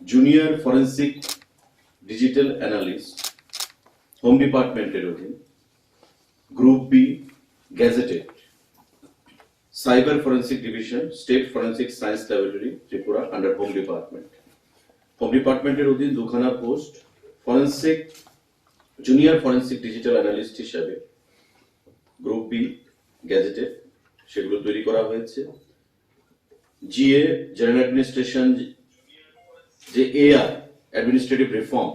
Junior forensic digital analyst, home ডিপার্টমেন্টের অধীন, group B gazetted, cyber forensic division, state forensic science laboratory Tripura under home department. Home ডিপার্টমেন্টের অধীন দুখানা post forensic junior forensic digital analyst হিসাবে group B gazetted, সেগুলো তৈরি করা হয়েছে। জিএ জেনারেল অ্যাডমিনিস্ট্রেশন, যে এআর অ্যাডমিনিস্ট্রেটিভ রিফর্ম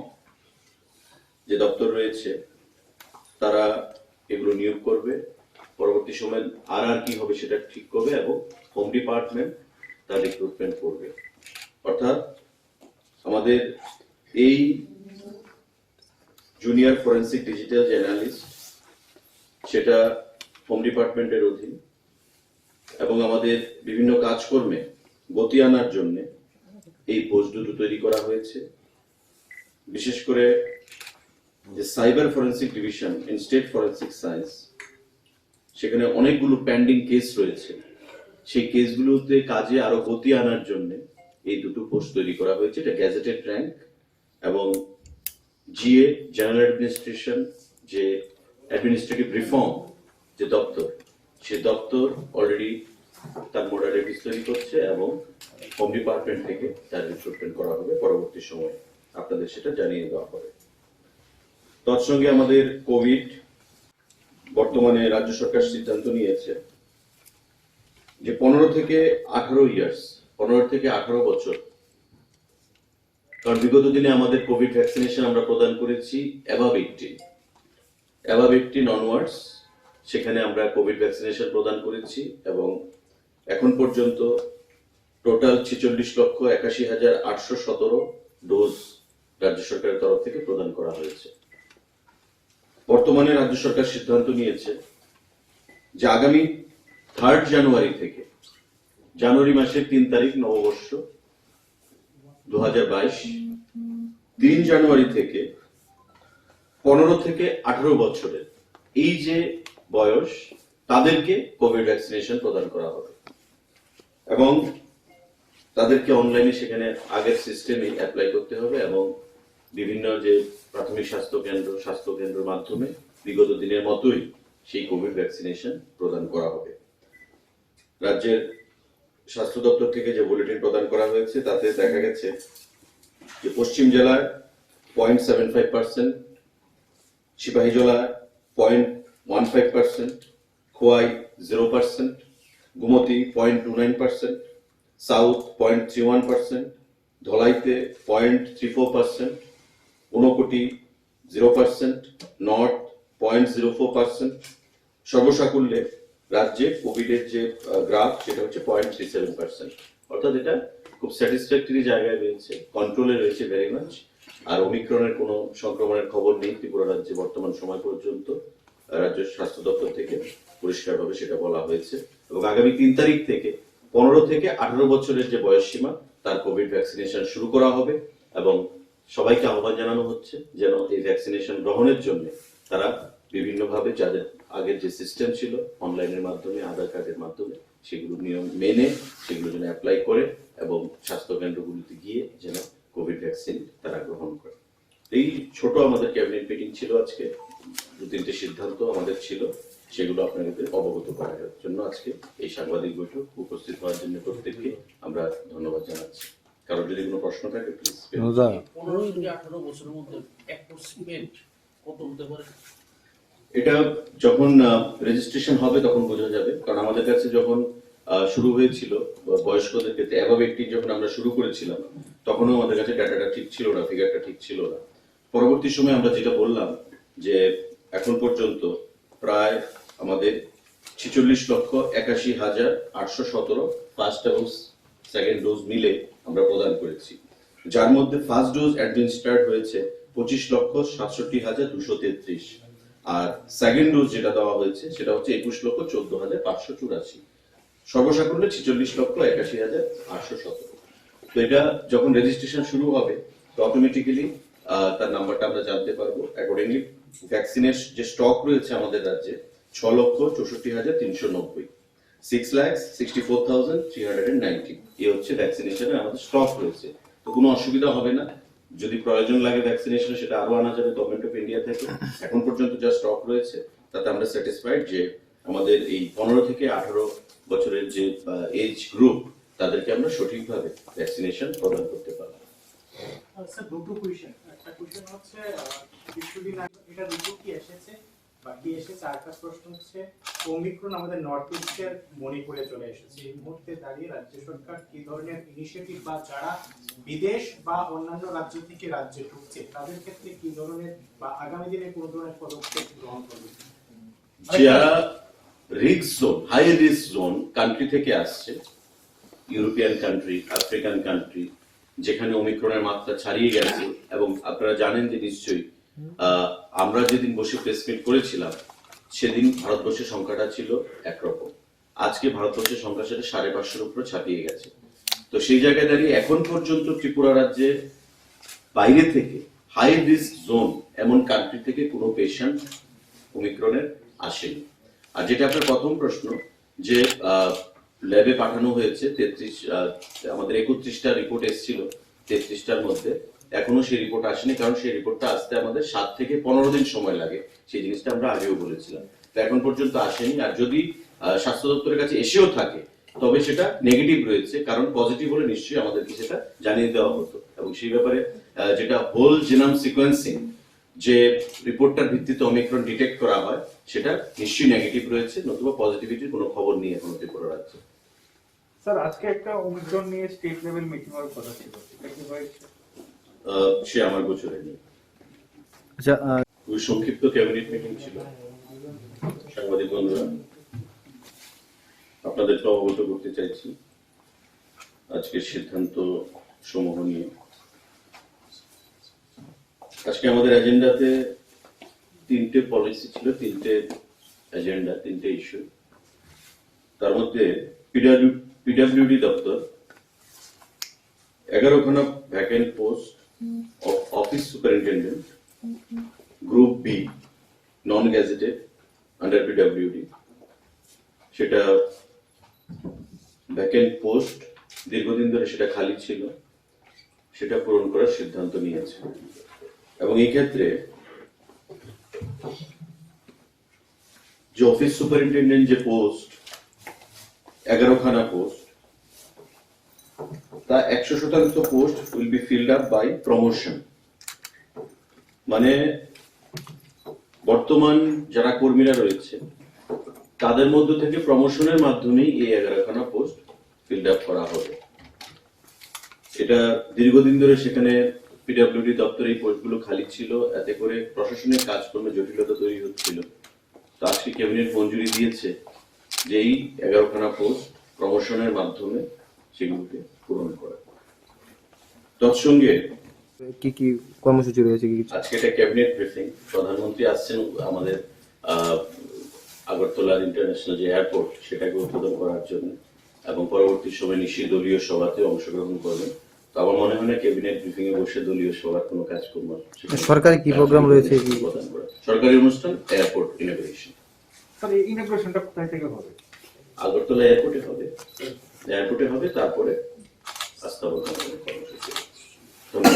যে দপ্তর রয়েছে তারা এগুলো নিয়োগ করবে। পরবর্তী সময় আর কি হবে সেটা ঠিক করবে এবং হোম ডিপার্টমেন্ট তার রিক্রুটমেন্ট করবে। অর্থাৎ আমাদের এই জুনিয়র ফরেন্সিক ডিজিটাল জার্নালিস্ট সেটা হোম ডিপার্টমেন্টের অধীন এবং আমাদের বিভিন্ন কাজকর্মে গতি আনার জন্য এই পোস্ট দুটো তৈরি করা হয়েছে। বিশেষ করে যে cyber forensic division in state forensic science, সেখানে অনেকগুলো পেন্ডিং কেস রয়েছে, সেই কেসগুলোতে কাজে আরো গতি আনার জন্য এই দুটো পোস্ট তৈরি করা হয়েছে। এটা গ্যাজেটেড র্যাঙ্ক এবং জিএ জেনারেল অ্যাডমিনিস্ট্রেশন, যে অ্যাডমিনিস্ট্রেটিভ রিফর্ম যে দপ্তর, সে দপ্তর অলরেডি তার মোডালিটিস তৈরি করছে এবং হোম ডিপার্টমেন্ট থেকে তার রিক্রুটমেন্ট করা হবে। পরবর্তী সময়ে আপনাদের সেটা জানিয়ে দেওয়া হবে। তৎসঙ্গে আমাদের কোভিড, বর্তমানে রাজ্য সরকার সিদ্ধান্ত নিয়েছে যে 15 থেকে 18 বছর, কারণ বিগত দিনে আমাদের কোভিড ভ্যাকসিনেশন আমরা প্রদান করেছি অ্যাবাভ 18 অনওয়ার্ডস, সেখানে আমরা কোভিড ভ্যাকসিনেশন প্রদান করেছি এবং এখন পর্যন্ত টোটাল 46,81,817 ডোজ রাজ্য সরকারের তরফ থেকে প্রদান করা হয়েছে। বর্তমানে রাজ্য সরকার সিদ্ধান্ত নিয়েছে যে আগামী 3 জানুয়ারি থেকে, জানুয়ারি মাসের 3 তারিখ নববর্ষ 2022, 3 জানুয়ারি থেকে 15 থেকে 18 বছরের এই যে বয়স, তাদেরকে কোভিড ভ্যাকসিনেশন প্রদান করা হবে এবং তাদেরকে অনলাইনে সেখানে আগের সিস্টেমে অ্যাপ্লাই করতে হবে এবং বিভিন্ন যে প্রাথমিক স্বাস্থ্যকেন্দ্রের মাধ্যমে বিগত দিনের মতোই সেই কোভিড ভ্যাকসিনেশন প্রদান করা হবে। রাজ্যের স্বাস্থ্য দপ্তর থেকে যে বুলেটিন প্রদান করা হয়েছে তাতে দেখা গেছে যে পশ্চিম জেলায় 0.75%, সিপাহীজলা 0.15%, খোয়াই 0%, গুমতি 0.29%, সাউথ 0.31%, ধলাইতে 0.34%, ঊনকোটি 0%, নর্থ 0.04%, সর্বসাকুল্যে রাজ্যে কোভিডের যে গ্রাফ সেটা হচ্ছে 0.37%। অর্থাৎ এটা খুব স্যাটিসফ্যাক্টরি জায়গায় রয়েছে, কন্ট্রোলে রয়েছে ভেরি মাচ। আর ওমিক্রনের কোনো সংক্রমণের খবর নেই ত্রিপুরা রাজ্যে বর্তমান সময় পর্যন্ত, রাজ্য স্বাস্থ্য দপ্তর থেকে পরিষ্কারভাবে সেটা বলা হয়েছে। এবং আগামী 3 তারিখ থেকে 15 থেকে 18 বছরের যে বয়স সীমা, তার কোভিড ভ্যাকসিনেশন শুরু করা হবে এবং সবাইকে আহ্বান জানানো হচ্ছে যেন এই ভ্যাকসিনেশন গ্রহণের জন্য তারা বিভিন্নভাবে যাদের আগের যে সিস্টেম ছিল অনলাইনের মাধ্যমে, আধার কার্ডের মাধ্যমে, সেগুলো নিয়ম মেনে সেগুলো যেন অ্যাপ্লাই করে এবং স্বাস্থ্য কেন্দ্রগুলিতে গিয়ে যেন কোভিড ভ্যাকসিন তারা গ্রহণ করে। এই ছোট আমাদের ক্যাবিনেট মিটিং ছিল আজকে, 2-3টে সিদ্ধান্ত আমাদের ছিল, সেগুলো আপনাদের অবগত করার জন্য আজকে এই সাংবাদিক বৈঠক। উপস্থিত হওয়ার জন্য প্রত্যেককে আমরা ধন্যবাদ জানাচ্ছি। কারোর যদি কোনো প্রশ্ন থাকে প্লিজ। 15 থেকে 18 বছরের মধ্যে অ্যাপ্রক্সিমেট কত হতে পারে? এটা যখন রেজিস্ট্রেশন হবে তখন বোঝা যাবে, কারণ আমাদের কাছে যখন শুরু হয়েছিল বয়স্কদের ক্ষেত্রে অ্যাবাভ 18 যখন আমরা শুরু করেছিলাম তখনও আমাদের কাছে ডাটাটা ঠিক ছিল না, ফিগারটা ঠিক ছিল না। পরবর্তী সময় আমরা যেটা বললাম যে এখন পর্যন্ত প্রায় আমাদের 46,81,817 ফার্স্ট এবং সেকেন্ড ডোজ মিলে আমরা প্রদান করেছি, যার মধ্যে ফার্স্ট ডোজ অ্যাডমিনিস্ট্রার্ড হয়েছে 25,67,233 আর সেকেন্ড ডোজ যেটা দেওয়া হয়েছে সেটা হচ্ছে 21,14,584। সর্বসাকুল্যে 46,81,817। তো এটা যখন রেজিস্ট্রেশন শুরু হবে তো অটোমেটিক্যালি তার নাম্বারটা আমরা জানতে পারবো। অ্যাকর্ডিংলি ভ্যাকসিনের যে স্টক রয়েছে আমাদের রাজ্যে 6,64,390, 6,64,390 এই হচ্ছে ভ্যাকসিনেশনের আমাদের স্টক রয়েছে। তো কোনো অসুবিধা হবে না। যদি প্রয়োজন লাগে ভ্যাকসিনেশন সেটা আরো আনা যাবে গভর্নমেন্ট অফ ইন্ডিয়া থেকে। এখন পর্যন্ত যা স্টক রয়েছে তাতে আমরা স্যাটিসফাইড যে আমাদের এই 15 থেকে 18 বছরের যে এজ গ্রুপ তাদেরকে আমরা সঠিকভাবে ভ্যাকসিনেশন প্রদান করতে পারবো। স্যার দুটো কোয়েশ্চেন, একটা কোয়েশ্চেন হচ্ছে কিছুদিন আগে এটা রিপোর্ট কি এসেছে বাকি এসেছে, আর একটা প্রশ্ন হচ্ছে ওমিক্রন আমাদের নর্থ ইস্টের মণিপুরে চলে এসেছে, এই মুহূর্তে দাঁড়িয়ে রাজ্য সরকার কি ধরনের ইনিশিয়েটিভ বা যারা বিদেশ বা অন্যান্য রাজ্য থেকে রাজ্যে ঢুকছে তাদের ক্ষেত্রে কি ধরনের বা আগামী দিনে কোন ধরনের পদক্ষেপ গ্রহণ করবে? যারা risk zone, high risk zone country থেকে আসছে, ইউরোপিয়ান কান্ট্রি, আফ্রিকান কান্ট্রি, যেখানে ওমিক্রনের মাত্রা ছাড়িয়ে গেছে, এবং আপনারা জানেন যে নিশ্চয়ই আমরা যেদিন বসে প্রেস মিট করেছিলাম সেদিন ভারতবর্ষের সংখ্যাটা ছিল একরকম, আজকে ভারতবর্ষের সংখ্যা সেটা 550-এর উপরে ছাপিয়ে গেছে। তো সেই জায়গায় দাঁড়িয়ে এখন পর্যন্ত ত্রিপুরা রাজ্যে বাইরে থেকে হাই রিস্ক জোন এমন কান্ট্রি থেকে কোনো পেশেন্ট ওমিক্রনের আসেনি। আর যেটা আপনার প্রথম প্রশ্ন, যে ল্যাবে পাঠানো হয়েছে 33, আমাদের 31টা রিপোর্ট এসেছিল, 33টার মধ্যে এখনো সেই রিপোর্ট আসেনি, কারণ সেই রিপোর্টটা আসতে আমাদের 7 থেকে 15 দিন সময় লাগে। সেই জিনিসটা আমরা আগেও বলেছিলাম, তো এখন পর্যন্ত আসেনি। আর যদি স্বাস্থ্য দপ্তরের কাছে এসেও থাকে তবে সেটা নেগেটিভ রয়েছে, কারণ পজিটিভ হলে নিশ্চয়ই আমাদেরকে সেটা জানিয়ে দেওয়া হতো। এবং সেই ব্যাপারে যেটা হোল জিনোম সিকোয়েন্সিং যে রিপোর্টটার ভিত্তিতে ওমিক্রন ডিটেক্ট করা হয় সেটা নিশ্চয়ই নেগেটিভ রয়েছে, নতুবা পজিটিভিটির কোনো খবর নেই এখনো ত্রিপুরা রাজ্যে। স্যার আজকে একটা ওমিক্রন নিয়ে স্টেট লেভেল মিটিং হওয়ার কথা ছিল, সেটা কি হয়েছে? সে আমার গোচরে নেই। আচ্ছা, খুবই সংক্ষিপ্ত ক্যাবিনেট মিটিং ছিল। সাংবাদিক বন্ধুরা, আপনাদেরকে অবগত করতে চাইছি আজকের সিদ্ধান্ত সমূহ নিয়ে। আজকে আমাদের এজেন্ডাতে 3টে পলিসি ছিল, 3টে এজেন্ডা, 3টে ইস্যু। তার মধ্যে পিডব্লিউডি দপ্তর 11খানা vacant post of office superintendent group B non gazetted under PWD, সেটা ভ্যাকেন্ট পোস্ট দীর্ঘদিন ধরে সেটা খালি ছিল, সেটা পূরণ করার সিদ্ধান্ত নিয়েছে। এবং এই ক্ষেত্রে যে অফিস সুপারিনটেন্ডেন্ট যে পোস্ট 11খানা পোস্ট, তা 100% post will be filled up by promotion. মানে বর্তমান যারা কর্মীরা রয়েছে তাদের মধ্য থেকে প্রমোশনের মাধ্যমেই এই 11খানা পোস্ট ফিল্ড আপ করা হবে। এটা দীর্ঘদিন ধরে সেখানে পিডব্লিউডি দপ্তরে এই পোস্টগুলো খালি ছিল, এতে করে প্রশাসনিক কাজকর্মে জটিলতা তৈরি হচ্ছিল। তো আজকে ক্যাবিনেট মঞ্জুরি দিয়েছে যে এই 11খানা পোস্ট প্রমোশনের মাধ্যমে সেগুলোকে পূরণ করা। তৎসঙ্গে কি কি কর্মসূচি রয়েছে? কি আজকে এটা ক্যাবিনেট ব্রিফিং, প্রধানমন্ত্রী আসছেন আমাদের আগরতলার ইন্টারন্যাশনাল যে এয়ারপোর্ট সেটাকে উদ্বোধন করার জন্য, এবং পরবর্তী সময় নিশ্চয়ই দলীয় সভাতে অংশগ্রহণ করবেন। তো আমার মনে হয় না ক্যাবিনেট ব্রিফিং এ বসে দলীয় সভার কোনো কাজকর্ম, সরকারি কি প্রোগ্রাম রয়েছে? সরকারি অনুষ্ঠান এয়ারপোর্ট ইনোগ্রেশন। স্যার এই ইনোগ্রেশনটা কোথায় থেকে হবে? আগরতলা এয়ারপোর্টে হবে, তারপরে আস্থাবর্ধন কর্মসূচি।